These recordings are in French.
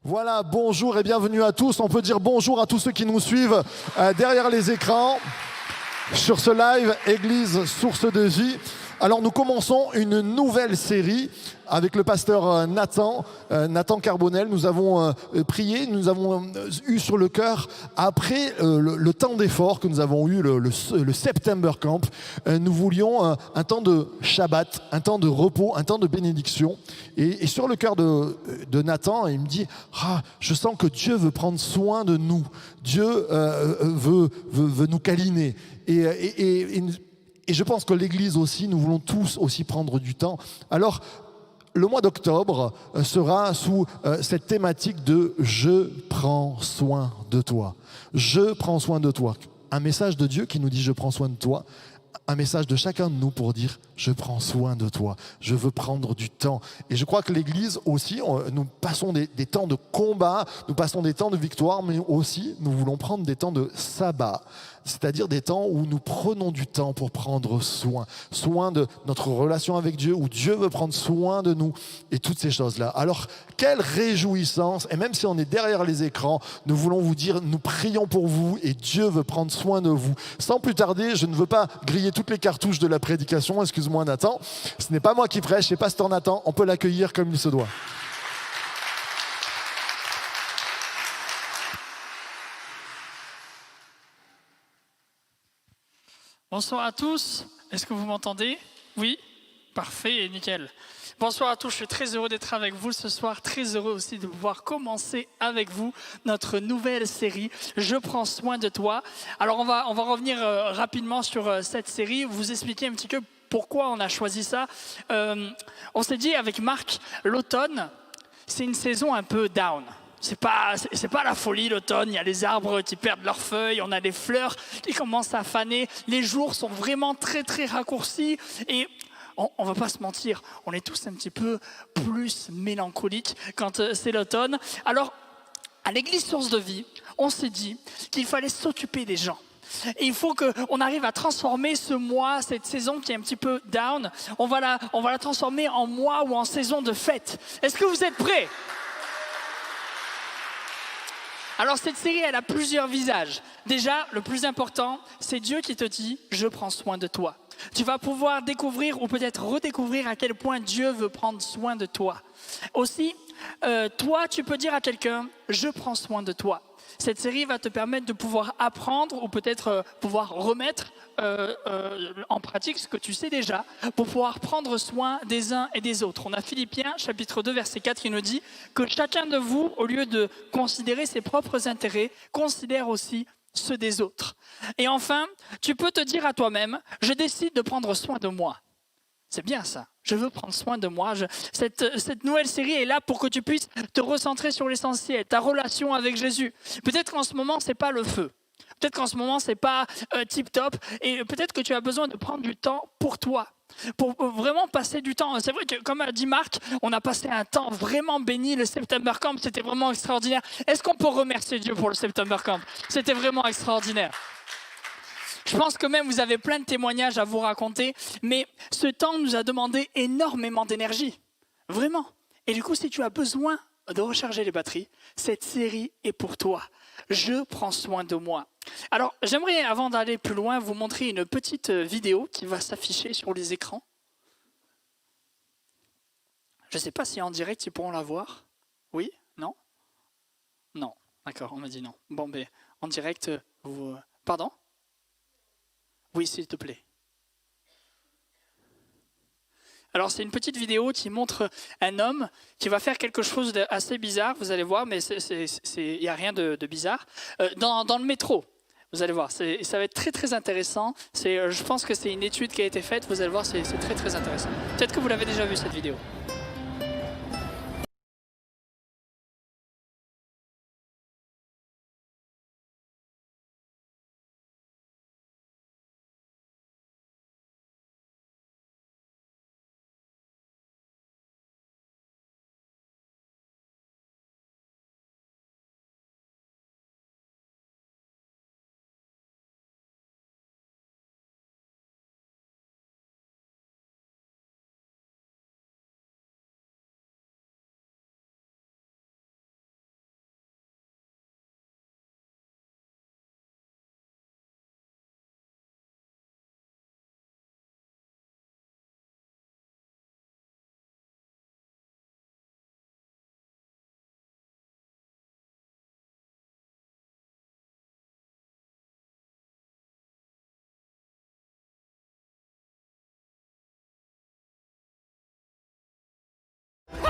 Voilà, bonjour et bienvenue à tous. On peut dire bonjour à tous ceux qui nous suivent derrière les écrans sur ce live Église Source de Vie. Alors nous commençons une nouvelle série avec le pasteur Nathan Carbonel. Nous avons prié, nous avons eu sur le cœur, après le temps d'effort que nous avons eu, le September Camp, nous voulions un temps de Shabbat, un temps de repos, un temps de bénédiction. Et sur le cœur de Nathan, il me dit je sens que Dieu veut prendre soin de nous. Dieu veut nous câliner. Et je pense que l'Église aussi, nous voulons tous aussi prendre du temps. Alors, le mois d'octobre sera sous cette thématique de « Je prends soin de toi ». Je prends soin de toi. Un message de Dieu qui nous dit « Je prends soin de toi ». Un message de chacun de nous pour dire « Je prends soin de toi, je veux prendre du temps ». Et je crois que l'Église aussi, nous passons des temps de combat, nous passons des temps de victoire, mais aussi nous voulons prendre des temps de sabbat. C'est-à-dire des temps où nous prenons du temps pour prendre soin de notre relation avec Dieu, où Dieu veut prendre soin de nous et toutes ces choses-là. Alors, quelle réjouissance, et même si on est derrière les écrans, nous voulons vous dire, nous prions pour vous et Dieu veut prendre soin de vous. Sans plus tarder, je ne veux pas griller toutes les cartouches de la prédication, excuse-moi Nathan, ce n'est pas moi qui prêche, c'est pasteur Nathan, on peut l'accueillir comme il se doit. Bonsoir à tous, est-ce que vous m'entendez? Oui? Parfait et nickel. Bonsoir à tous, je suis très heureux d'être avec vous ce soir, très heureux aussi de pouvoir commencer avec vous notre nouvelle série « Je prends soin de toi ». Alors on va revenir rapidement sur cette série, vous expliquer un petit peu pourquoi on a choisi ça. On s'est dit avec Marc, l'automne, c'est une saison un peu down. C'est pas la folie l'automne, il y a les arbres qui perdent leurs feuilles, on a des fleurs qui commencent à faner, les jours sont vraiment très très raccourcis et on va pas se mentir, on est tous un petit peu plus mélancoliques quand c'est l'automne. Alors, à l'église Source de Vie, on s'est dit qu'il fallait s'occuper des gens. Et il faut qu'on arrive à transformer ce mois, cette saison qui est un petit peu down, on va la transformer en mois ou en saison de fête. Est-ce que vous êtes prêts ? Alors cette série, elle a plusieurs visages. Déjà, le plus important, c'est Dieu qui te dit « Je prends soin de toi ». Tu vas pouvoir découvrir ou peut-être redécouvrir à quel point Dieu veut prendre soin de toi. Aussi, toi, tu peux dire à quelqu'un « Je prends soin de toi ». Cette série va te permettre de pouvoir apprendre ou peut-être pouvoir remettre en pratique ce que tu sais déjà pour pouvoir prendre soin des uns et des autres. On a Philippiens chapitre 2 verset 4 qui nous dit que chacun de vous, au lieu de considérer ses propres intérêts, considère aussi ceux des autres. Et enfin, tu peux te dire à toi-même, je décide de prendre soin de moi. C'est bien ça, je veux prendre soin de moi. Cette nouvelle série est là pour que tu puisses te recentrer sur l'essentiel, ta relation avec Jésus. Peut-être qu'en ce moment, ce n'est pas le feu. Peut-être qu'en ce moment, ce n'est pas tip-top. Et peut-être que tu as besoin de prendre du temps pour toi, pour vraiment passer du temps. C'est vrai que, comme a dit Marc, on a passé un temps vraiment béni. Le September Camp, c'était vraiment extraordinaire. Est-ce qu'on peut remercier Dieu pour le September Camp? C'était vraiment extraordinaire. Je pense que même vous avez plein de témoignages à vous raconter, mais ce temps nous a demandé énormément d'énergie, vraiment. Et du coup, si tu as besoin de recharger les batteries, cette série est pour toi. Je prends soin de moi. Alors, j'aimerais, avant d'aller plus loin, vous montrer une petite vidéo qui va s'afficher sur les écrans. Je ne sais pas si en direct, ils pourront la voir. Oui? Non? Non. D'accord, on m'a dit non. Bon, ben, en direct, vous... Pardon? Oui, s'il te plaît. Alors, c'est une petite vidéo qui montre un homme qui va faire quelque chose d'assez bizarre, vous allez voir, mais il n'y a rien de bizarre, dans le métro. Vous allez voir, ça va être très très intéressant. Je pense que c'est une étude qui a été faite, vous allez voir, c'est très très intéressant. Peut-être que vous l'avez déjà vu cette vidéo.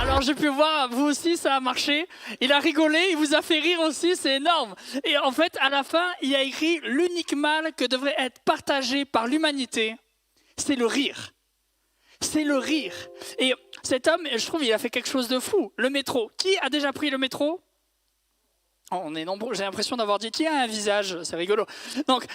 Alors j'ai pu voir, vous aussi ça a marché. Il a rigolé, il vous a fait rire aussi, c'est énorme. Et en fait, à la fin, il a écrit l'unique mal que devrait être partagé par l'humanité, c'est le rire. C'est le rire. Et cet homme, je trouve, il a fait quelque chose de fou. Le métro. Qui a déjà pris le métro? On est nombreux, j'ai l'impression d'avoir dit qui a un visage, c'est rigolo. Donc,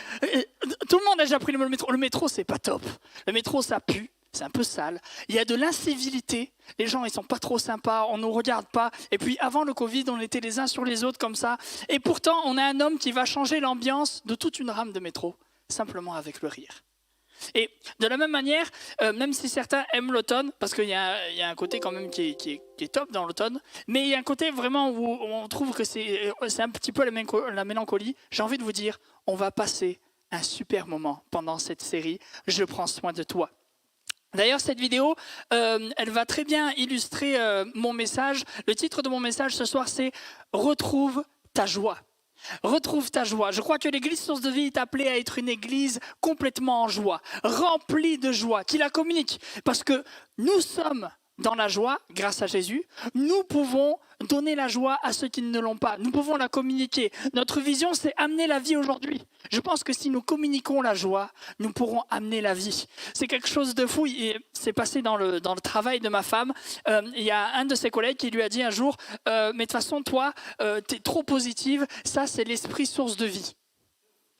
tout le monde a déjà pris le métro. Le métro, c'est pas top. Le métro, ça pue, c'est un peu sale. Il y a de l'incivilité. Les gens, ils sont pas trop sympas, on nous regarde pas. Et puis, avant le Covid, on était les uns sur les autres comme ça. Et pourtant, on a un homme qui va changer l'ambiance de toute une rame de métro, simplement avec le rire. Et de la même manière, même si certains aiment l'automne, parce qu'il y a un côté quand même qui est top dans l'automne, mais il y a un côté vraiment où on trouve que c'est un petit peu la mélancolie, j'ai envie de vous dire, on va passer un super moment pendant cette série « Je prends soin de toi ». D'ailleurs, cette vidéo, elle va très bien illustrer mon message. Le titre de mon message ce soir, c'est « Retrouve ta joie ». Retrouve ta joie. Je crois que l'église Source de Vie est appelée à être une église complètement en joie, remplie de joie, qui la communique. Parce que nous sommes dans la joie, grâce à Jésus. Nous pouvons donner la joie à ceux qui ne l'ont pas. Nous pouvons la communiquer. Notre vision, c'est amener la vie aujourd'hui. Je pense que si nous communiquons la joie, nous pourrons amener la vie. C'est quelque chose de fou. Et c'est passé dans le travail de ma femme. Il y a un de ses collègues qui lui a dit un jour « Mais de toute façon, toi, tu es trop positive. Ça, c'est l'esprit source de vie. »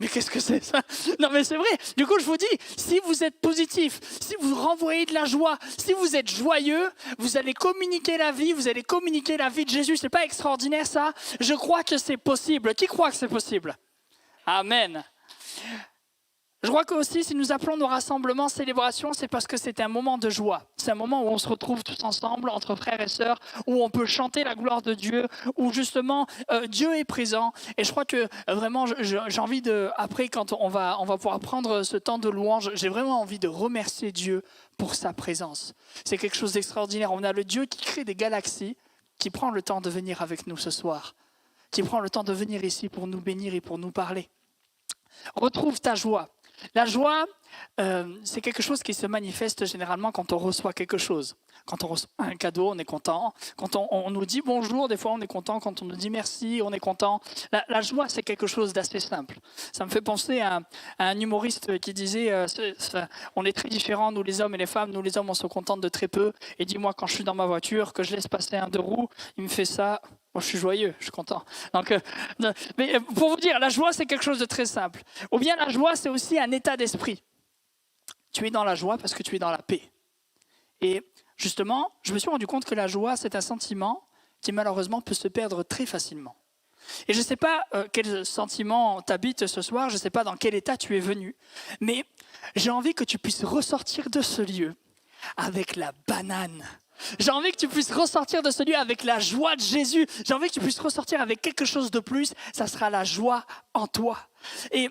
Mais qu'est-ce que c'est ça? Non mais c'est vrai. Du coup, je vous dis, si vous êtes positif, si vous renvoyez de la joie, si vous êtes joyeux, vous allez communiquer la vie, vous allez communiquer la vie de Jésus. C'est pas extraordinaire ça? Je crois que c'est possible. Qui croit que c'est possible? Amen. Je crois que aussi, si nous appelons nos rassemblements célébrations, c'est parce que c'est un moment de joie. C'est un moment où on se retrouve tous ensemble, entre frères et sœurs, où on peut chanter la gloire de Dieu, où justement Dieu est présent. Et je crois que vraiment, j'ai envie de, après, quand on va pouvoir prendre ce temps de louange, j'ai vraiment envie de remercier Dieu pour sa présence. C'est quelque chose d'extraordinaire. On a le Dieu qui crée des galaxies, qui prend le temps de venir avec nous ce soir, qui prend le temps de venir ici pour nous bénir et pour nous parler. Retrouve ta joie. La joie, c'est quelque chose qui se manifeste généralement quand on reçoit quelque chose. Quand on reçoit un cadeau, on est content. Quand on nous dit bonjour, des fois on est content. Quand on nous dit merci, on est content. La joie, c'est quelque chose d'assez simple. Ça me fait penser à un humoriste qui disait on est très différents, nous les hommes et les femmes. Nous les hommes, on se contente de très peu. Et dis-moi, quand je suis dans ma voiture, que je laisse passer un deux roues, il me fait ça. Moi, je suis joyeux, je suis content. Donc, mais pour vous dire, la joie, c'est quelque chose de très simple. Ou bien la joie, c'est aussi un état d'esprit. Tu es dans la joie parce que tu es dans la paix. Et justement, je me suis rendu compte que la joie, c'est un sentiment qui malheureusement peut se perdre très facilement. Et je ne sais pas quel sentiment t'habite ce soir, je ne sais pas dans quel état tu es venu, mais j'ai envie que tu puisses ressortir de ce lieu avec la banane. J'ai envie que tu puisses ressortir de ce lieu avec la joie de Jésus. J'ai envie que tu puisses ressortir avec quelque chose de plus. Ça sera la joie en toi. Et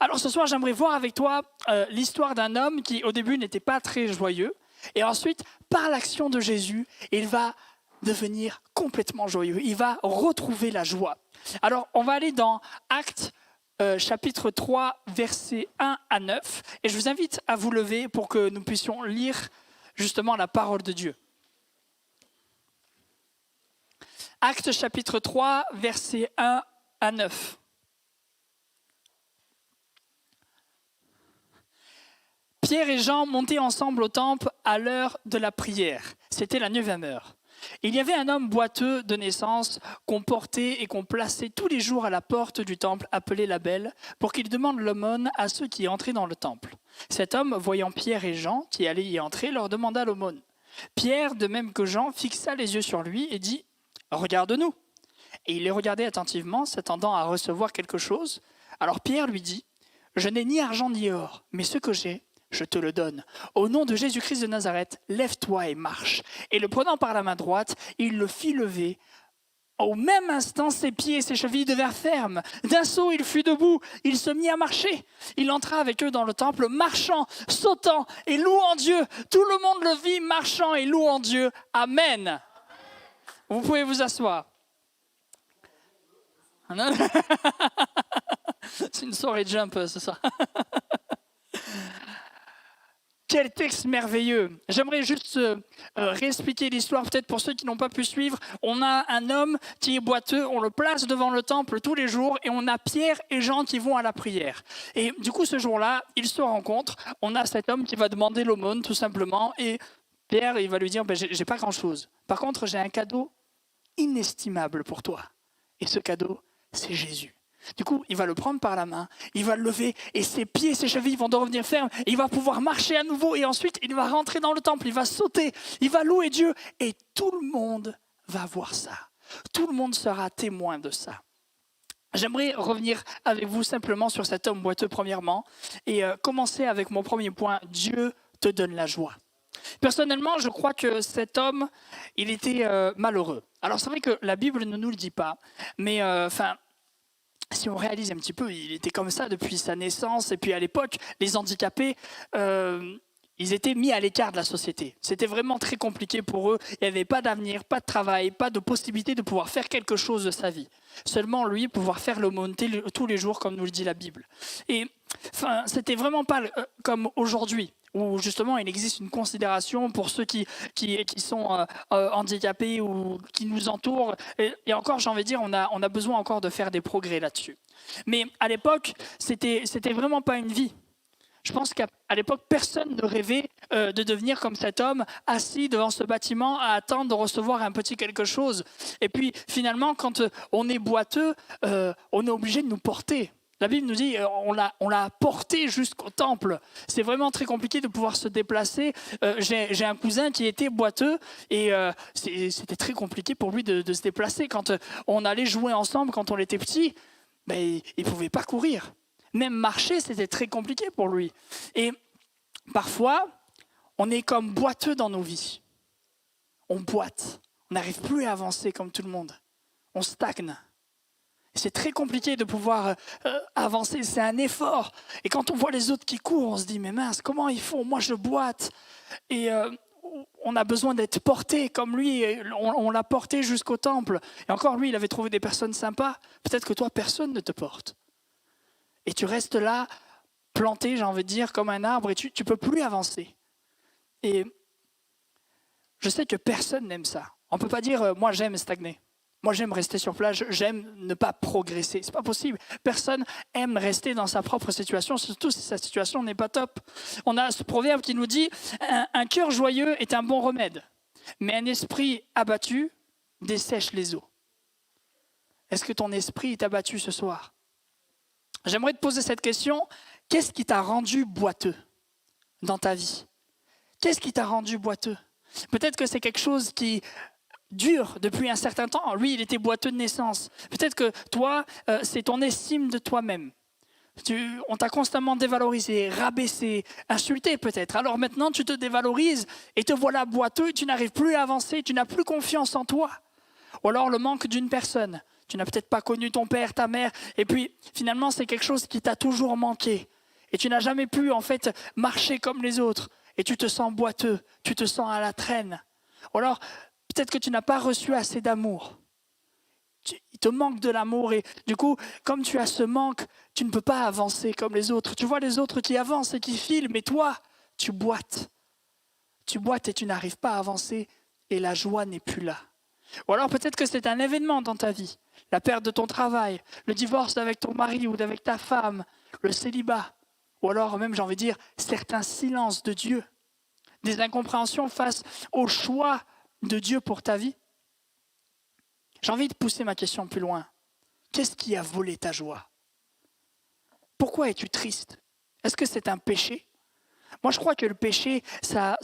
alors ce soir, j'aimerais voir avec toi l'histoire d'un homme qui au début n'était pas très joyeux. Et ensuite, par l'action de Jésus, il va devenir complètement joyeux. Il va retrouver la joie. Alors on va aller dans Actes chapitre 3, versets 1 à 9. Et je vous invite à vous lever pour que nous puissions lire justement la parole de Dieu. Actes chapitre 3, versets 1 à 9. Pierre et Jean montaient ensemble au temple à l'heure de la prière. C'était la 9e heure. Il y avait un homme boiteux de naissance qu'on portait et qu'on plaçait tous les jours à la porte du temple appelé la Belle pour qu'il demande l'aumône à ceux qui entraient dans le temple. Cet homme, voyant Pierre et Jean qui allaient y entrer, leur demanda l'aumône. Pierre, de même que Jean, fixa les yeux sur lui et dit « Regarde-nous ». Et il les regardait attentivement, s'attendant à recevoir quelque chose. Alors Pierre lui dit « Je n'ai ni argent ni or, mais ce que j'ai, je te le donne. Au nom de Jésus-Christ de Nazareth, lève-toi et marche. » Et le prenant par la main droite, il le fit lever. Au même instant, ses pieds et ses chevilles devinrent fermes. D'un saut, il fut debout. Il se mit à marcher. Il entra avec eux dans le temple, marchant, sautant et louant Dieu. Tout le monde le vit marchant et louant Dieu. Amen. Vous pouvez vous asseoir. C'est une soirée jump, c'est ça. Quel texte merveilleux. J'aimerais juste réexpliquer l'histoire, peut-être pour ceux qui n'ont pas pu suivre. On a un homme qui est boiteux, on le place devant le temple tous les jours et on a Pierre et Jean qui vont à la prière. Et du coup, ce jour-là, ils se rencontrent. On a cet homme qui va demander l'aumône, tout simplement. Et Pierre, il va lui dire, j'ai pas grand-chose. Par contre, j'ai un cadeau inestimable pour toi. Et ce cadeau, c'est Jésus. Du coup, il va le prendre par la main, il va le lever et ses pieds, ses chevilles vont devenir fermes. Et il va pouvoir marcher à nouveau et ensuite il va rentrer dans le temple, il va sauter, il va louer Dieu et tout le monde va voir ça. Tout le monde sera témoin de ça. J'aimerais revenir avec vous simplement sur cet homme boiteux premièrement et commencer avec mon premier point, Dieu te donne la joie. Personnellement, je crois que cet homme, il était malheureux. Alors c'est vrai que la Bible ne nous le dit pas, mais si on réalise un petit peu, il était comme ça depuis sa naissance. Et puis à l'époque, les handicapés, ils étaient mis à l'écart de la société. C'était vraiment très compliqué pour eux. Il n'y avait pas d'avenir, pas de travail, pas de possibilité de pouvoir faire quelque chose de sa vie. Seulement lui, pouvoir faire l'aumône tous les jours, comme nous le dit la Bible. Et c'était vraiment pas comme aujourd'hui, où justement il existe une considération pour ceux qui sont handicapés ou qui nous entourent. Et encore, j'ai envie de dire, on a besoin encore de faire des progrès là-dessus. Mais à l'époque, c'était vraiment pas une vie. Je pense qu'à l'époque, personne ne rêvait de devenir comme cet homme, assis devant ce bâtiment à attendre de recevoir un petit quelque chose. Et puis finalement, quand on est boiteux, on est obligé de nous porter. La Bible nous dit on l'a porté jusqu'au temple. C'est vraiment très compliqué de pouvoir se déplacer. J'ai un cousin qui était boiteux et c'était très compliqué pour lui de se déplacer. Quand on allait jouer ensemble, quand on était petit, il ne pouvait pas courir. Même marcher, c'était très compliqué pour lui. Et parfois, on est comme boiteux dans nos vies. On boite. On n'arrive plus à avancer comme tout le monde. On stagne. C'est très compliqué de pouvoir avancer, c'est un effort. Et quand on voit les autres qui courent, on se dit, mais mince, comment ils font? Moi, je boite. Et on a besoin d'être porté comme lui. On l'a porté jusqu'au temple. Et encore, lui, il avait trouvé des personnes sympas. Peut-être que toi, personne ne te porte. Et tu restes là, planté, j'ai envie de dire, comme un arbre, et tu ne peux plus avancer. Et je sais que personne n'aime ça. On ne peut pas dire, moi, j'aime stagner. Moi, j'aime rester sur place, j'aime ne pas progresser. Ce n'est pas possible. Personne aime rester dans sa propre situation, surtout si sa situation n'est pas top. On a ce proverbe qui nous dit « Un cœur joyeux est un bon remède, mais un esprit abattu dessèche les eaux. » Est-ce que ton esprit est abattu ce soir? J'aimerais te poser cette question. Qu'est-ce qui t'a rendu boiteux dans ta vie? Qu'est-ce qui t'a rendu boiteux? Peut-être que c'est quelque chose qui dure depuis un certain temps. Lui, il était boiteux de naissance. Peut-être que toi, c'est ton estime de toi-même. On t'a constamment dévalorisé, rabaissé, insulté peut-être. Alors maintenant, tu te dévalorises et te voilà boiteux, tu n'arrives plus à avancer, tu n'as plus confiance en toi. Ou alors le manque d'une personne. Tu n'as peut-être pas connu ton père, ta mère, et puis finalement, c'est quelque chose qui t'a toujours manqué. Et tu n'as jamais pu en fait marcher comme les autres. Et tu te sens boiteux, tu te sens à la traîne. Ou alors, peut-être que tu n'as pas reçu assez d'amour. Il te manque de l'amour et du coup, comme tu as ce manque, tu ne peux pas avancer comme les autres. Tu vois les autres qui avancent et qui filent, mais toi, tu boites. Tu boites et tu n'arrives pas à avancer et la joie n'est plus là. Ou alors peut-être que c'est un événement dans ta vie. La perte de ton travail, le divorce avec ton mari ou avec ta femme, le célibat. Ou alors même, j'ai envie de dire, certains silences de Dieu. Des incompréhensions face au choix de Dieu pour ta vie. J'ai envie de pousser ma question plus loin. Qu'est-ce qui a volé ta joie? Pourquoi es-tu triste? Est-ce que c'est un péché? Moi, je crois que le péché, ça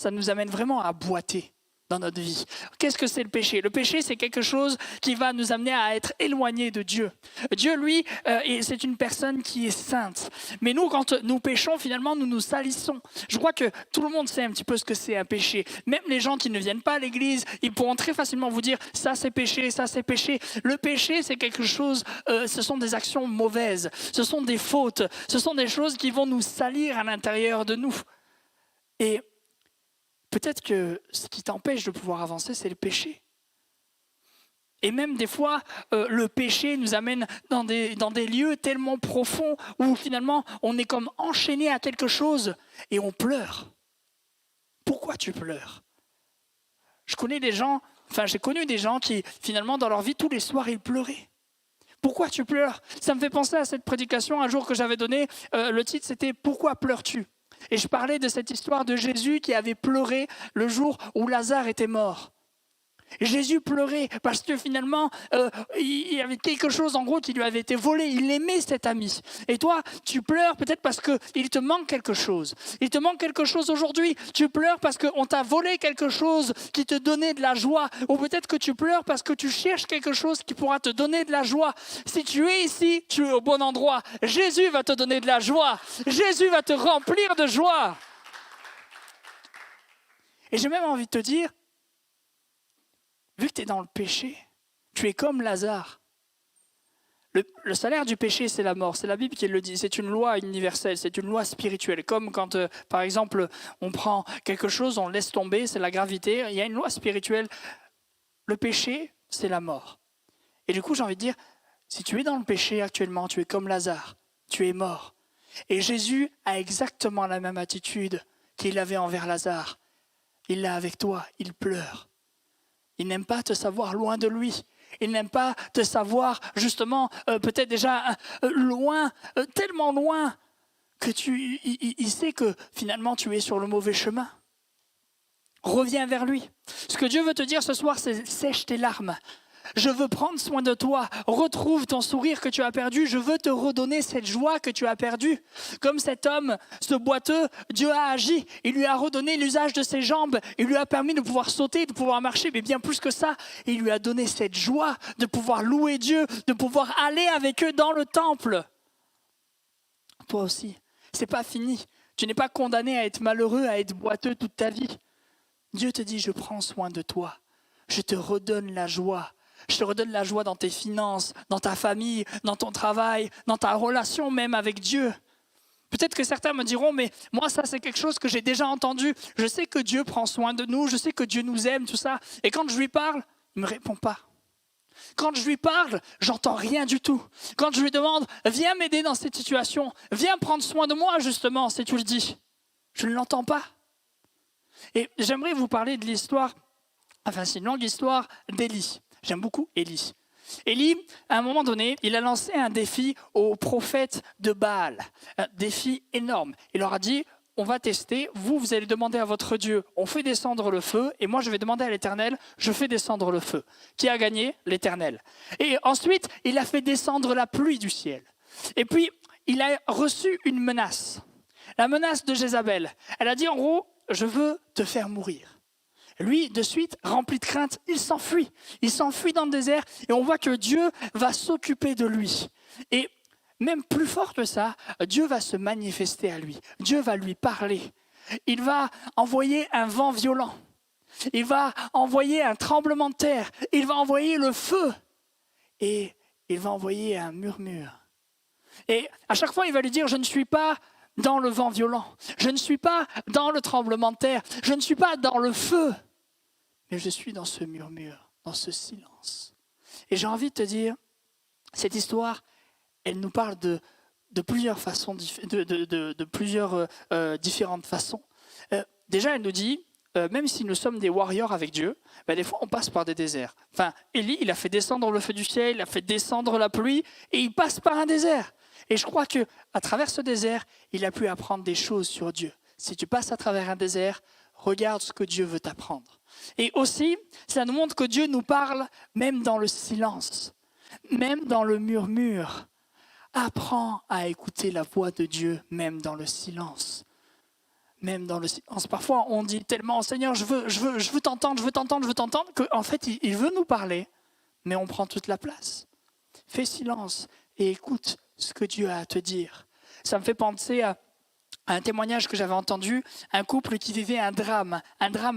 nous amène vraiment à boiter dans notre vie. Qu'est-ce que c'est le péché? Le péché, c'est quelque chose qui va nous amener à être éloignés de Dieu. Dieu, lui, c'est une personne qui est sainte. Mais nous, quand nous péchons, finalement, nous nous salissons. Je crois que tout le monde sait un petit peu ce que c'est un péché. Même les gens qui ne viennent pas à l'église, ils pourront très facilement vous dire « ça, c'est péché, ça, c'est péché ». Le péché, c'est quelque chose, ce sont des actions mauvaises, ce sont des fautes, ce sont des choses qui vont nous salir à l'intérieur de nous. Et peut-être que ce qui t'empêche de pouvoir avancer, c'est le péché. Et même des fois, le péché nous amène dans des lieux tellement profonds où finalement on est comme enchaîné à quelque chose et on pleure. Pourquoi tu pleures? J'ai connu des gens qui finalement dans leur vie tous les soirs ils pleuraient. Pourquoi tu pleures? Ça me fait penser à cette prédication un jour que j'avais donnée. Le titre c'était « Pourquoi pleures-tu » Et je parlais de cette histoire de Jésus qui avait pleuré le jour où Lazare était mort. Jésus pleurait parce que finalement, il y avait quelque chose en gros qui lui avait été volé. Il aimait cet ami. Et toi, tu pleures peut-être parce qu'il te manque quelque chose. Il te manque quelque chose aujourd'hui. Tu pleures parce qu'on t'a volé quelque chose qui te donnait de la joie. Ou peut-être que tu pleures parce que tu cherches quelque chose qui pourra te donner de la joie. Si tu es ici, tu es au bon endroit. Jésus va te donner de la joie. Jésus va te remplir de joie. Et j'ai même envie de te dire, vu que tu es dans le péché, tu es comme Lazare. Le salaire du péché, c'est la mort. C'est la Bible qui le dit. C'est une loi universelle, c'est une loi spirituelle. Comme quand, par exemple, on prend quelque chose, on le laisse tomber, c'est la gravité. Il y a une loi spirituelle. Le péché, c'est la mort. Et du coup, j'ai envie de dire, si tu es dans le péché actuellement, tu es comme Lazare. Tu es mort. Et Jésus a exactement la même attitude qu'il avait envers Lazare. Il l'a avec toi, il pleure. Il n'aime pas te savoir loin de lui. Il n'aime pas te savoir justement peut-être déjà loin, tellement loin que il sait que finalement tu es sur le mauvais chemin. Reviens vers lui. Ce que Dieu veut te dire ce soir, c'est sèche tes larmes. Je veux prendre soin de toi. Retrouve ton sourire que tu as perdu. Je veux te redonner cette joie que tu as perdue. Comme cet homme, ce boiteux, Dieu a agi. Il lui a redonné l'usage de ses jambes. Il lui a permis de pouvoir sauter, de pouvoir marcher, mais bien plus que ça. Il lui a donné cette joie de pouvoir louer Dieu, de pouvoir aller avec eux dans le temple. Toi aussi, c'est pas fini. Tu n'es pas condamné à être malheureux, à être boiteux toute ta vie. Dieu te dit, je prends soin de toi. Je te redonne la joie. Je te redonne la joie dans tes finances, dans ta famille, dans ton travail, dans ta relation même avec Dieu. Peut-être que certains me diront, mais moi ça c'est quelque chose que j'ai déjà entendu. Je sais que Dieu prend soin de nous, je sais que Dieu nous aime, tout ça. Et quand je lui parle, il ne me répond pas. Quand je lui parle, j'entends rien du tout. Quand je lui demande, viens m'aider dans cette situation, viens prendre soin de moi justement, si tu le dis, je ne l'entends pas. Et j'aimerais vous parler de l'histoire, enfin c'est une longue histoire d'Élie. J'aime beaucoup Élie. Élie, à un moment donné, il a lancé un défi aux prophètes de Baal. Un défi énorme. Il leur a dit, on va tester, vous allez demander à votre Dieu, on fait descendre le feu, et moi je vais demander à l'Éternel, je fais descendre le feu. Qui a gagné? L'Éternel. Et ensuite, il a fait descendre la pluie du ciel. Et puis, il a reçu une menace. La menace de Jézabel. Elle a dit en gros, je veux te faire mourir. Lui, de suite, rempli de crainte, il s'enfuit. Il s'enfuit dans le désert et on voit que Dieu va s'occuper de lui. Et même plus fort que ça, Dieu va se manifester à lui. Dieu va lui parler. Il va envoyer un vent violent. Il va envoyer un tremblement de terre. Il va envoyer le feu. Et il va envoyer un murmure. Et à chaque fois, il va lui dire, je ne suis pas dans le vent violent. Je ne suis pas dans le tremblement de terre. Je ne suis pas dans le feu. Mais je suis dans ce murmure, dans ce silence. Et j'ai envie de te dire, cette histoire, elle nous parle de plusieurs façons, de plusieurs différentes façons. Déjà, elle nous dit, même si nous sommes des warriors avec Dieu, des fois on passe par des déserts. Enfin, Élie, il a fait descendre le feu du ciel, il a fait descendre la pluie, et il passe par un désert. Et je crois qu'à travers ce désert, il a pu apprendre des choses sur Dieu. Si tu passes à travers un désert, regarde ce que Dieu veut t'apprendre. Et aussi, ça nous montre que Dieu nous parle même dans le silence, même dans le murmure. Apprends à écouter la voix de Dieu, même dans le silence. Même dans le silence. Parfois, on dit tellement, Seigneur, je veux t'entendre, qu'en fait, il veut nous parler, mais on prend toute la place. Fais silence et écoute ce que Dieu a à te dire. Ça me fait penser à un témoignage que j'avais entendu, un couple qui vivait un drame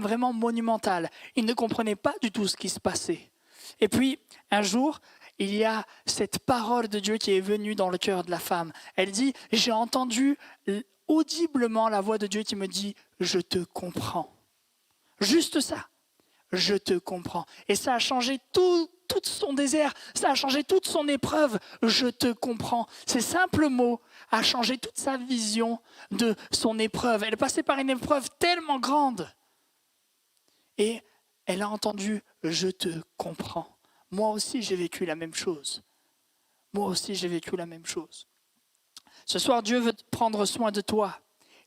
vraiment monumental. Ils ne comprenaient pas du tout ce qui se passait. Et puis, un jour, il y a cette parole de Dieu qui est venue dans le cœur de la femme. Elle dit, j'ai entendu audiblement la voix de Dieu qui me dit, je te comprends. Juste ça, je te comprends. Et ça a changé tout son désert, ça a changé toute son épreuve. Je te comprends. Ces simples mots a changé toute sa vision de son épreuve. Elle est passée par une épreuve tellement grande. Et elle a entendu « je te comprends ». Moi aussi, j'ai vécu la même chose. Moi aussi, j'ai vécu la même chose. Ce soir, Dieu veut prendre soin de toi.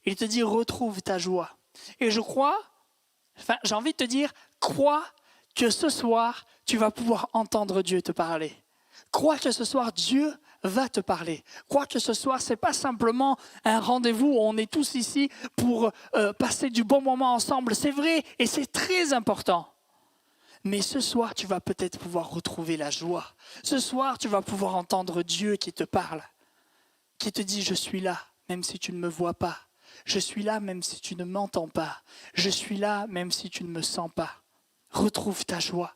Il te dit « retrouve ta joie ». Et je crois, j'ai envie de te dire, crois que ce soir, tu vas pouvoir entendre Dieu te parler. Crois que ce soir, Dieu va te parler. Crois que ce soir, ce n'est pas simplement un rendez-vous où on est tous ici pour passer du bon moment ensemble. C'est vrai et c'est très important. Mais ce soir, tu vas peut-être pouvoir retrouver la joie. Ce soir, tu vas pouvoir entendre Dieu qui te parle, qui te dit « je suis là, même si tu ne me vois pas. Je suis là, même si tu ne m'entends pas. Je suis là, même si tu ne me sens pas. Retrouve ta joie. »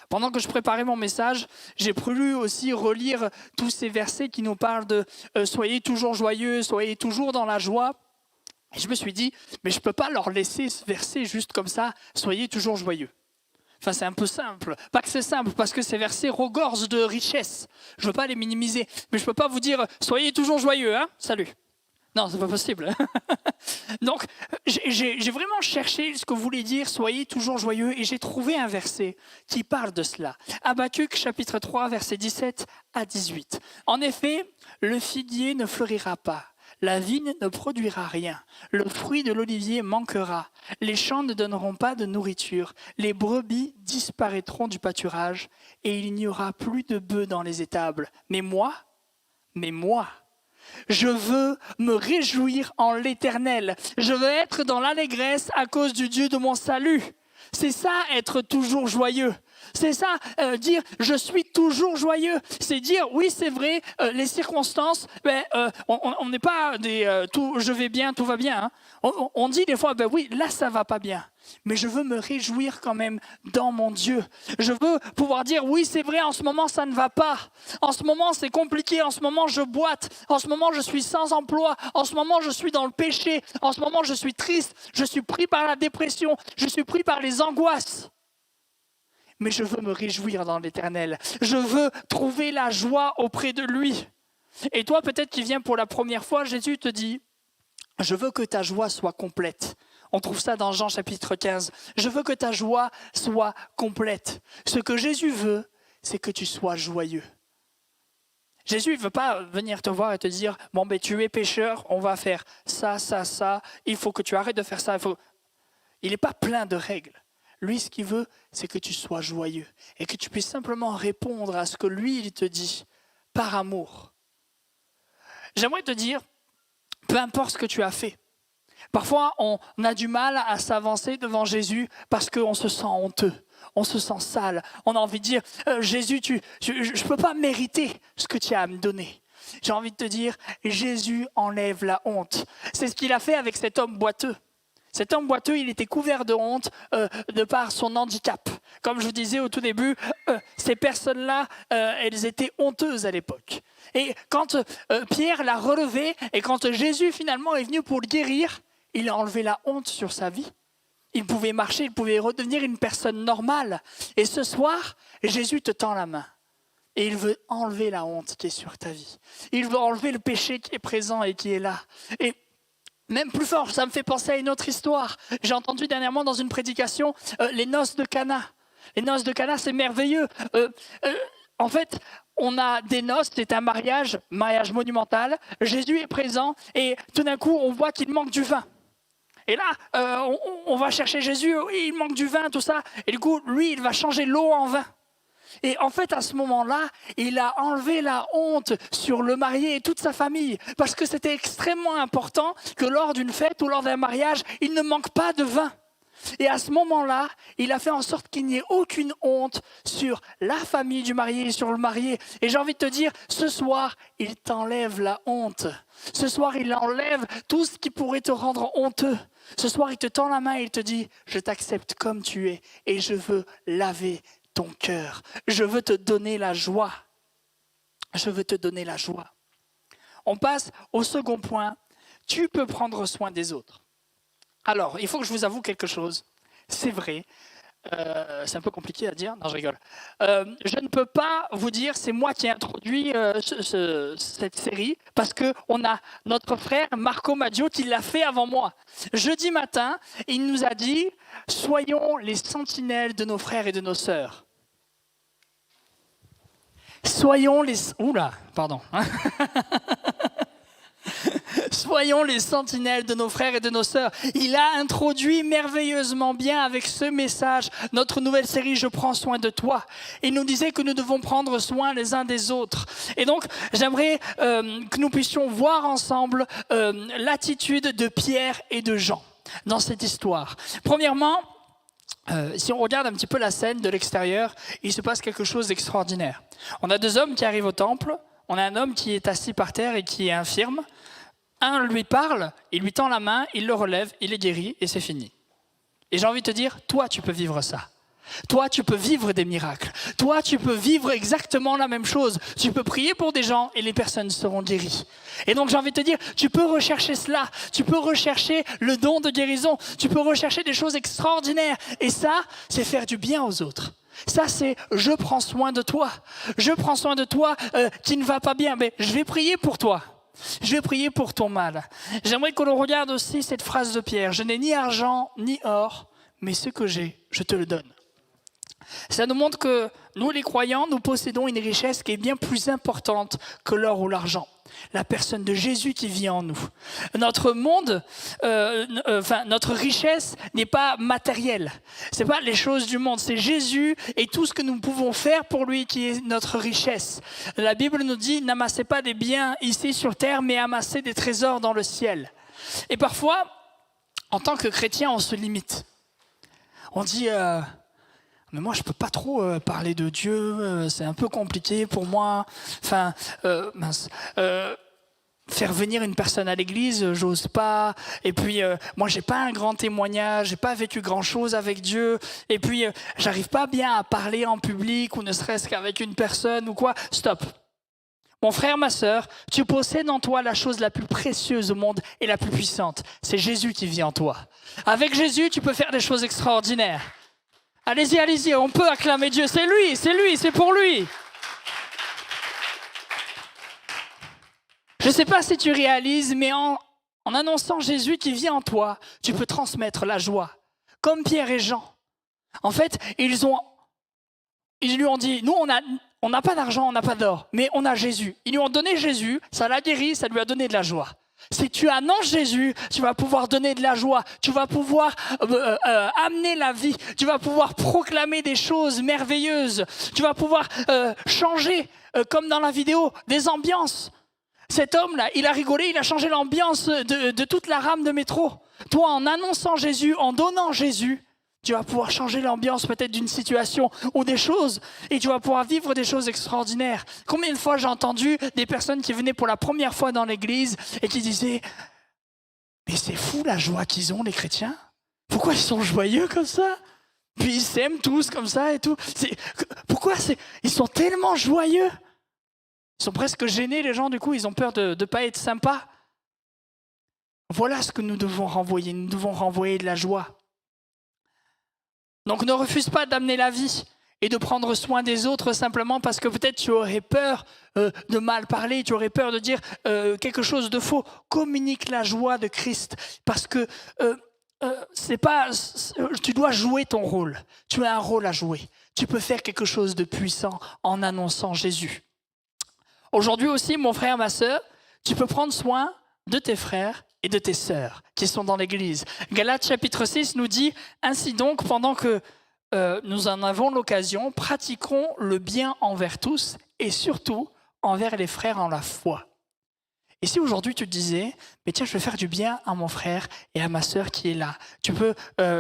Pendant que je préparais mon message, j'ai voulu aussi relire tous ces versets qui nous parlent de soyez toujours joyeux, soyez toujours dans la joie. Et je me suis dit, mais je ne peux pas leur laisser ce verset juste comme ça, soyez toujours joyeux. Enfin, c'est un peu simple. Pas que c'est simple, parce que ces versets regorgent de richesse. Je ne veux pas les minimiser, mais je ne peux pas vous dire soyez toujours joyeux, hein. Salut. Non, c'est pas possible. Donc, j'ai vraiment cherché ce que voulait dire « Soyez toujours joyeux » et j'ai trouvé un verset qui parle de cela. Habakkuk, chapitre 3, versets 17 à 18. En effet, le figuier ne fleurira pas, la vigne ne produira rien, le fruit de l'olivier manquera, les champs ne donneront pas de nourriture, les brebis disparaîtront du pâturage et il n'y aura plus de bœufs dans les étables. Mais moi, je veux me réjouir en l'Éternel. Je veux être dans l'allégresse à cause du Dieu de mon salut. C'est ça, être toujours joyeux. C'est ça, dire « je suis toujours joyeux ». C'est dire « oui, c'est vrai, les circonstances, on n'est pas des tout, je vais bien, tout va bien. Hein. » On dit des fois « oui, là, ça va pas bien ». Mais je veux me réjouir quand même dans mon Dieu. Je veux pouvoir dire « oui, c'est vrai, en ce moment, ça ne va pas. En ce moment, c'est compliqué. En ce moment, je boite. En ce moment, je suis sans emploi. En ce moment, je suis dans le péché. En ce moment, je suis triste. Je suis pris par la dépression. Je suis pris par les angoisses. » Mais je veux me réjouir dans l'Éternel. Je veux trouver la joie auprès de lui. Et toi, peut-être qui viens pour la première fois, Jésus te dit « je veux que ta joie soit complète ». On trouve ça dans Jean chapitre 15. Je veux que ta joie soit complète. Ce que Jésus veut, c'est que tu sois joyeux. Jésus ne veut pas venir te voir et te dire « bon, ben, tu es pécheur, on va faire ça, ça, ça. Il faut que tu arrêtes de faire ça. » Il n'est pas plein de règles. Lui, ce qu'il veut, c'est que tu sois joyeux et que tu puisses simplement répondre à ce que lui, il te dit par amour. J'aimerais te dire, peu importe ce que tu as fait, parfois on a du mal à s'avancer devant Jésus parce qu'on se sent honteux, on se sent sale. On a envie de dire, Jésus, je ne peux pas mériter ce que tu as à me donner. J'ai envie de te dire, Jésus enlève la honte. C'est ce qu'il a fait avec cet homme boiteux. Cet homme boiteux, il était couvert de honte de par son handicap. Comme je vous disais au tout début, ces personnes-là, elles étaient honteuses à l'époque. Et quand Pierre l'a relevé et quand Jésus finalement est venu pour le guérir, il a enlevé la honte sur sa vie. Il pouvait marcher, il pouvait redevenir une personne normale. Et ce soir, Jésus te tend la main. Et il veut enlever la honte qui est sur ta vie. Il veut enlever le péché qui est présent et qui est là. Et même plus fort, ça me fait penser à une autre histoire. J'ai entendu dernièrement dans une prédication les noces de Cana. Les noces de Cana, c'est merveilleux. En fait, on a des noces, c'est un mariage monumental. Jésus est présent et tout d'un coup, on voit qu'il manque du vin. Et là, on va chercher Jésus, oui, il manque du vin, tout ça. Et du coup, lui, il va changer l'eau en vin. Et en fait, à ce moment-là, il a enlevé la honte sur le marié et toute sa famille. Parce que c'était extrêmement important que lors d'une fête ou lors d'un mariage, il ne manque pas de vin. Et à ce moment-là, il a fait en sorte qu'il n'y ait aucune honte sur la famille du marié et sur le marié. Et j'ai envie de te dire, ce soir, il t'enlève la honte. Ce soir, il enlève tout ce qui pourrait te rendre honteux. Ce soir, il te tend la main et il te dit, je t'accepte comme tu es et je veux laver ton cœur. Je veux te donner la joie. Je veux te donner la joie. On passe au second point. Tu peux prendre soin des autres. Alors, il faut que je vous avoue quelque chose. C'est vrai, c'est un peu compliqué à dire, non je rigole. Je ne peux pas vous dire, c'est moi qui ai introduit cette série, parce qu'on a notre frère Marco Maggio qui l'a fait avant moi. Jeudi matin, il nous a dit, soyons les sentinelles de nos frères et de nos sœurs. Soyons les... Oula, pardon. Soyons les sentinelles de nos frères et de nos sœurs. Il a introduit merveilleusement bien avec ce message notre nouvelle série « Je prends soin de toi ». Il nous disait que nous devons prendre soin les uns des autres. Et donc, j'aimerais que nous puissions voir ensemble l'attitude de Pierre et de Jean dans cette histoire. Premièrement, si on regarde un petit peu la scène de l'extérieur, il se passe quelque chose d'extraordinaire. On a deux hommes qui arrivent au temple. On a un homme qui est assis par terre et qui est infirme. Un lui parle, il lui tend la main, il le relève, il est guéri et c'est fini. Et j'ai envie de te dire, toi tu peux vivre ça. Toi tu peux vivre des miracles. Toi tu peux vivre exactement la même chose. Tu peux prier pour des gens et les personnes seront guéries. Et donc j'ai envie de te dire, tu peux rechercher cela. Tu peux rechercher le don de guérison. Tu peux rechercher des choses extraordinaires. Et ça, c'est faire du bien aux autres. Ça, c'est « je prends soin de toi ». Je prends soin de toi qui ne va pas bien, mais je vais prier pour toi. Je vais prier pour ton mal. J'aimerais que l'on regarde aussi cette phrase de Pierre. « Je n'ai ni argent ni or, mais ce que j'ai, je te le donne ». Ça nous montre que nous, les croyants, nous possédons une richesse qui est bien plus importante que l'or ou l'argent. La personne de Jésus qui vit en nous. Notre monde, notre richesse n'est pas matérielle. Ce n'est pas les choses du monde, c'est Jésus et tout ce que nous pouvons faire pour lui qui est notre richesse. La Bible nous dit, n'amassez pas des biens ici sur terre, mais amassez des trésors dans le ciel. Et parfois, en tant que chrétien, on se limite. On dit... mais moi, je ne peux pas trop parler de Dieu, c'est un peu compliqué pour moi. Enfin, faire venir une personne à l'église, j'ose pas. Et puis, moi, j'ai pas un grand témoignage, j'ai pas vécu grand-chose avec Dieu. Et puis, j'arrive pas bien à parler en public ou ne serait-ce qu'avec une personne ou quoi. Stop. Mon frère, ma sœur, tu possèdes en toi la chose la plus précieuse au monde et la plus puissante. C'est Jésus qui vit en toi. Avec Jésus, tu peux faire des choses extraordinaires. Allez-y, allez-y, on peut acclamer Dieu. C'est lui, c'est pour lui. Je ne sais pas si tu réalises, mais en annonçant Jésus qui vit en toi, tu peux transmettre la joie. Comme Pierre et Jean. En fait, ils lui ont dit, nous on n'a pas d'argent, on n'a pas d'or, mais on a Jésus. Ils lui ont donné Jésus, ça l'a guéri, ça lui a donné de la joie. Si tu annonces Jésus, tu vas pouvoir donner de la joie, tu vas pouvoir amener la vie, tu vas pouvoir proclamer des choses merveilleuses, tu vas pouvoir changer, comme dans la vidéo, des ambiances. Cet homme-là, il a rigolé, il a changé l'ambiance de toute la rame de métro. Toi, en annonçant Jésus, en donnant Jésus, tu vas pouvoir changer l'ambiance peut-être d'une situation ou des choses et tu vas pouvoir vivre des choses extraordinaires. Combien de fois j'ai entendu des personnes qui venaient pour la première fois dans l'église et qui disaient « Mais c'est fou la joie qu'ils ont les chrétiens. Pourquoi ils sont joyeux comme ça ? Puis ils s'aiment tous comme ça et tout. Pourquoi ils sont tellement joyeux ? Ils sont presque gênés les gens, du coup ils ont peur de ne pas être sympas. » Voilà ce que nous devons renvoyer. Nous devons renvoyer de la joie. Donc ne refuse pas d'amener la vie et de prendre soin des autres simplement parce que peut-être tu aurais peur de mal parler, tu aurais peur de dire quelque chose de faux. Communique la joie de Christ parce que tu dois jouer ton rôle. Tu as un rôle à jouer. Tu peux faire quelque chose de puissant en annonçant Jésus. Aujourd'hui aussi, mon frère, ma sœur, tu peux prendre soin de tes frères et de tes sœurs qui sont dans l'église. Galates chapitre 6 nous dit « Ainsi donc, pendant que nous en avons l'occasion, pratiquons le bien envers tous et surtout envers les frères en la foi. » Et si aujourd'hui tu te disais « Mais tiens, je vais faire du bien à mon frère et à ma sœur qui est là. » Tu peux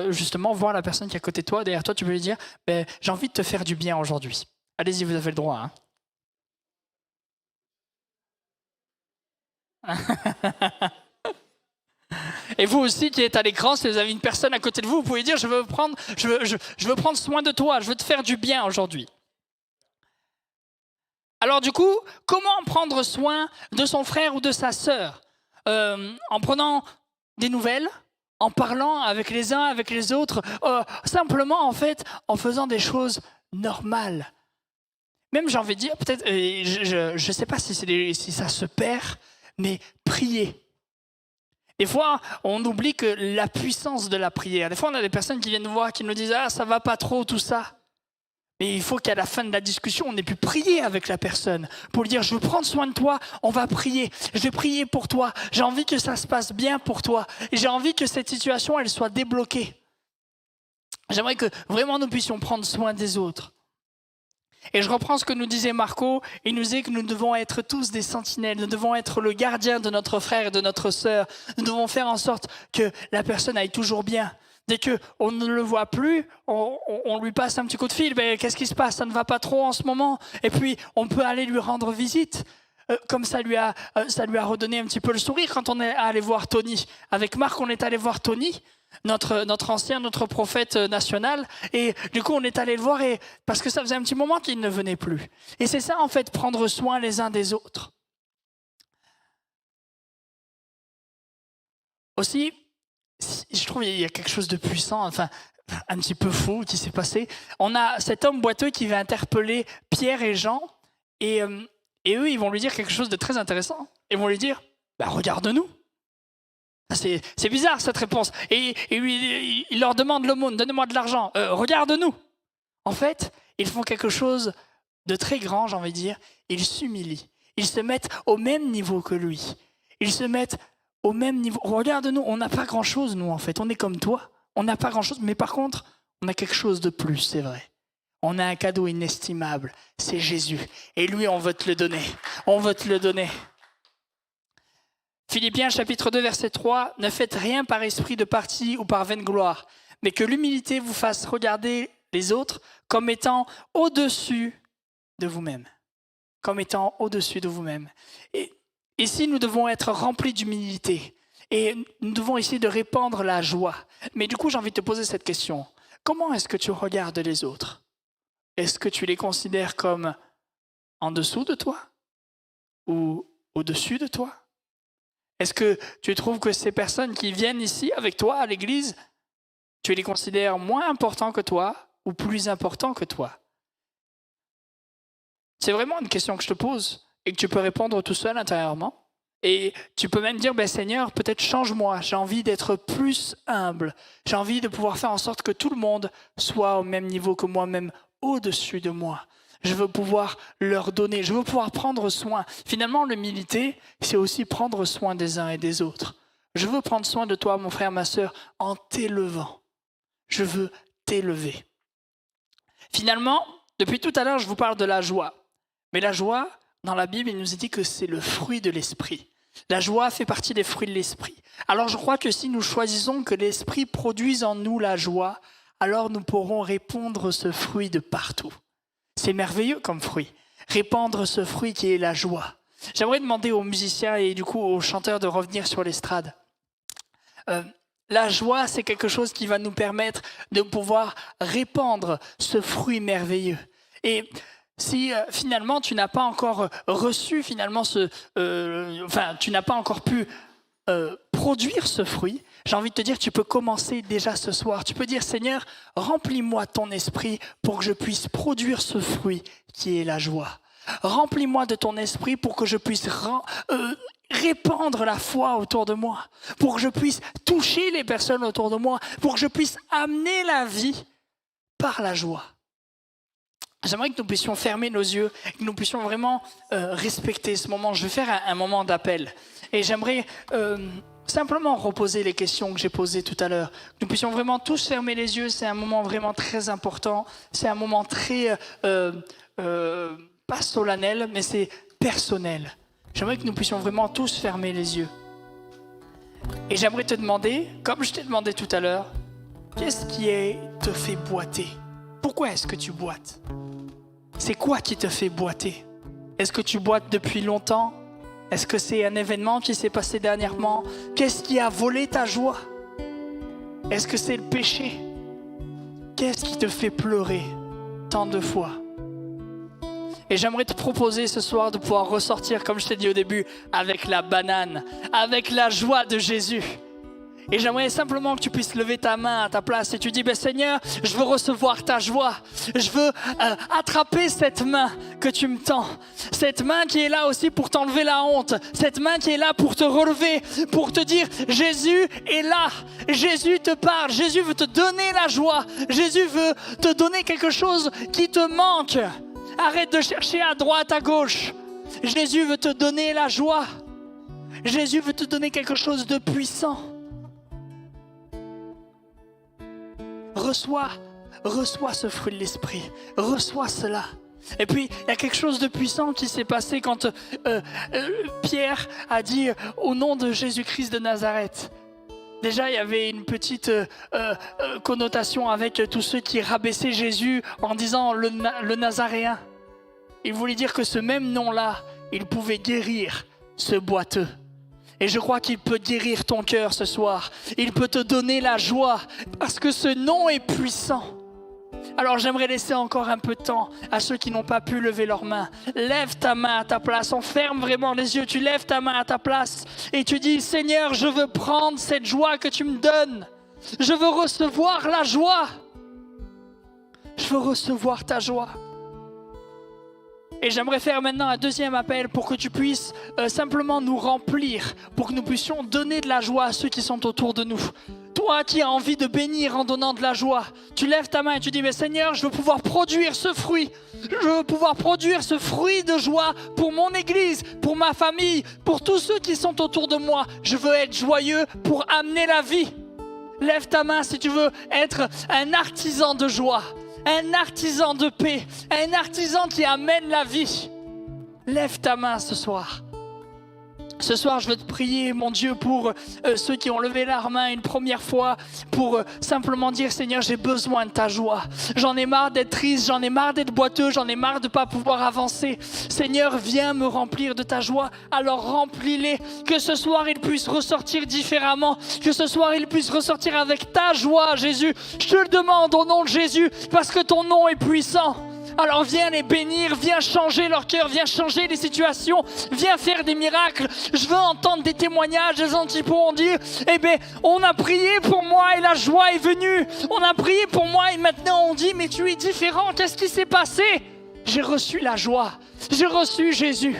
justement voir la personne qui est à côté de toi, derrière toi, tu peux lui dire « J'ai envie de te faire du bien aujourd'hui. » Allez-y, vous avez le droit. Hein. Et vous aussi qui êtes à l'écran, si vous avez une personne à côté de vous, vous pouvez dire je veux prendre soin de toi, je veux te faire du bien aujourd'hui. Alors du coup, comment prendre soin de son frère ou de sa sœur ? En prenant des nouvelles, en parlant avec les uns, avec les autres, simplement en fait en faisant des choses normales. Même j'ai envie de dire, peut-être, je ne sais pas si ça se perd, mais prier. Des fois, on oublie que la puissance de la prière. Des fois, on a des personnes qui viennent nous voir, qui nous disent « Ah, ça va pas trop, tout ça ». Mais il faut qu'à la fin de la discussion, on ait pu prier avec la personne pour lui dire « Je veux prendre soin de toi, on va prier. Je vais prier pour toi. J'ai envie que ça se passe bien pour toi. Et j'ai envie que cette situation, elle soit débloquée. » J'aimerais que vraiment nous puissions prendre soin des autres. Et je reprends ce que nous disait Marco, il nous disait que nous devons être tous des sentinelles, nous devons être le gardien de notre frère et de notre sœur, nous devons faire en sorte que la personne aille toujours bien. Dès qu'on ne le voit plus, on lui passe un petit coup de fil, ben, qu'est-ce qui se passe, ça ne va pas trop en ce moment, et puis on peut aller lui rendre visite. Comme ça lui a redonné un petit peu le sourire quand on est allé voir Tony. Avec Marc, on est allé voir Tony, notre prophète national, et du coup on est allé le voir parce que ça faisait un petit moment qu'il ne venait plus. Et c'est ça en fait, prendre soin les uns des autres. Aussi, je trouve qu'il y a quelque chose de puissant, enfin un petit peu fou qui s'est passé. On a cet homme boiteux qui va interpeller Pierre et Jean, et eux ils vont lui dire quelque chose de très intéressant. Ils vont lui dire bah, regarde-nous. C'est bizarre cette réponse. Et il leur demande l'aumône, donnez-moi de l'argent, regarde-nous. En fait, ils font quelque chose de très grand, j'ai envie de dire. Ils s'humilient. Ils se mettent au même niveau que lui. Ils se mettent au même niveau. Regarde-nous, on n'a pas grand-chose, nous, en fait. On est comme toi. On n'a pas grand-chose, mais par contre, on a quelque chose de plus, c'est vrai. On a un cadeau inestimable, c'est Jésus. Et lui, on veut te le donner. On veut te le donner. Philippiens chapitre 2 verset 3, « Ne faites rien par esprit de parti ou par vaine gloire, mais que l'humilité vous fasse regarder les autres comme étant au-dessus de vous-même. » Comme étant au-dessus de vous-même. Et ici, nous devons être remplis d'humilité et nous devons essayer de répandre la joie. Mais du coup, j'ai envie de te poser cette question. Comment est-ce que tu regardes les autres? Est-ce que tu les considères comme en dessous de toi ou au-dessus de toi? Est-ce que tu trouves que ces personnes qui viennent ici avec toi à l'église, tu les considères moins importants que toi ou plus importants que toi? C'est vraiment une question que je te pose et que tu peux répondre tout seul intérieurement. Et tu peux même dire, ben Seigneur, peut-être change-moi, j'ai envie d'être plus humble. J'ai envie de pouvoir faire en sorte que tout le monde soit au même niveau que moi, même au-dessus de moi. Je veux pouvoir leur donner, je veux pouvoir prendre soin. Finalement, l'humilité, c'est aussi prendre soin des uns et des autres. Je veux prendre soin de toi, mon frère, ma sœur, en t'élevant. Je veux t'élever. Finalement, depuis tout à l'heure, je vous parle de la joie. Mais la joie, dans la Bible, il nous est dit que c'est le fruit de l'esprit. La joie fait partie des fruits de l'esprit. Alors je crois que si nous choisissons que l'esprit produise en nous la joie, alors nous pourrons répandre ce fruit de partout. C'est merveilleux comme fruit. Répandre ce fruit qui est la joie. J'aimerais demander aux musiciens et du coup aux chanteurs de revenir sur l'estrade. La joie, c'est quelque chose qui va nous permettre de pouvoir répandre ce fruit merveilleux. Et si finalement tu n'as pas encore reçu finalement tu n'as pas encore pu produire ce fruit, j'ai envie de te dire, tu peux commencer déjà ce soir. Tu peux dire, Seigneur, remplis-moi ton esprit pour que je puisse produire ce fruit qui est la joie. Remplis-moi de ton esprit pour que je puisse répandre la foi autour de moi, pour que je puisse toucher les personnes autour de moi, pour que je puisse amener la vie par la joie. J'aimerais que nous puissions fermer nos yeux, que nous puissions vraiment respecter ce moment. Je vais faire un moment d'appel. Et j'aimerais simplement reposer les questions que j'ai posées tout à l'heure. Que nous puissions vraiment tous fermer les yeux. C'est un moment vraiment très important. C'est un moment très, pas solennel, mais c'est personnel. J'aimerais que nous puissions vraiment tous fermer les yeux. Et j'aimerais te demander, comme je t'ai demandé tout à l'heure, qu'est-ce qui te fait boiter? Pourquoi est-ce que tu boites? C'est quoi qui te fait boiter? Est-ce que tu boites depuis longtemps? Est-ce que c'est un événement qui s'est passé dernièrement? Qu'est-ce qui a volé ta joie? Est-ce que c'est le péché? Qu'est-ce qui te fait pleurer tant de fois? Et j'aimerais te proposer ce soir de pouvoir ressortir, comme je t'ai dit au début, avec la banane, avec la joie de Jésus. Et j'aimerais simplement que tu puisses lever ta main à ta place et tu dis, Seigneur, je veux recevoir ta joie. Je veux attraper cette main que tu me tends. Cette main qui est là aussi pour t'enlever la honte. Cette main qui est là pour te relever, pour te dire, Jésus est là. Jésus te parle. Jésus veut te donner la joie. Jésus veut te donner quelque chose qui te manque. Arrête de chercher à droite, à gauche. Jésus veut te donner la joie. Jésus veut te donner quelque chose de puissant. Reçois ce fruit de l'esprit. Reçois cela. Et puis, il y a quelque chose de puissant qui s'est passé quand Pierre a dit au nom de Jésus-Christ de Nazareth. Déjà, il y avait une petite connotation avec tous ceux qui rabaissaient Jésus en disant le Nazaréen. Il voulait dire que ce même nom-là, il pouvait guérir ce boiteux. Et je crois qu'il peut guérir ton cœur ce soir. Il peut te donner la joie parce que ce nom est puissant. Alors j'aimerais laisser encore un peu de temps à ceux qui n'ont pas pu lever leurs mains. Lève ta main à ta place, on ferme vraiment les yeux, tu lèves ta main à ta place et tu dis, Seigneur, je veux prendre cette joie que tu me donnes. Je veux recevoir la joie. Je veux recevoir ta joie. Et j'aimerais faire maintenant un deuxième appel pour que tu puisses simplement nous remplir, pour que nous puissions donner de la joie à ceux qui sont autour de nous. Toi qui as envie de bénir en donnant de la joie, tu lèves ta main et tu dis, mais Seigneur, je veux pouvoir produire ce fruit. Je veux pouvoir produire ce fruit de joie pour mon église, pour ma famille, pour tous ceux qui sont autour de moi. Je veux être joyeux pour amener la vie. Lève ta main si tu veux être un artisan de joie. Un artisan de paix, un artisan qui amène la vie. Lève ta main ce soir. Ce soir, je veux te prier, mon Dieu, pour ceux qui ont levé leur main une première fois, pour simplement dire, Seigneur, j'ai besoin de ta joie. J'en ai marre d'être triste, j'en ai marre d'être boiteux, j'en ai marre de ne pas pouvoir avancer. Seigneur, viens me remplir de ta joie. Alors remplis-les, que ce soir, ils puissent ressortir différemment, que ce soir, ils puissent ressortir avec ta joie, Jésus. Je te le demande au nom de Jésus, parce que ton nom est puissant. Alors viens les bénir, viens changer leur cœur, viens changer les situations, viens faire des miracles. Je veux entendre des témoignages, des gens qui pourront dire, eh bien, on a prié pour moi et la joie est venue. On a prié pour moi et maintenant on dit, mais tu es différent, qu'est-ce qui s'est passé? J'ai reçu la joie, j'ai reçu Jésus.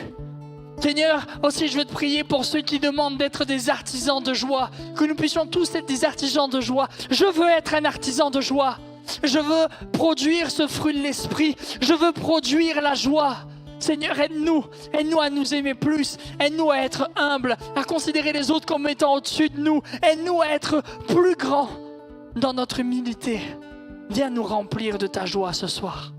Seigneur, aussi je veux te prier pour ceux qui demandent d'être des artisans de joie, que nous puissions tous être des artisans de joie. Je veux être un artisan de joie. Je veux produire ce fruit de l'esprit. Je veux produire la joie. Seigneur, aide-nous à nous aimer plus. Aide-nous à être humbles, à considérer les autres comme étant au-dessus de nous. Aide-nous à être plus grands dans notre humilité. Viens nous remplir de ta joie ce soir.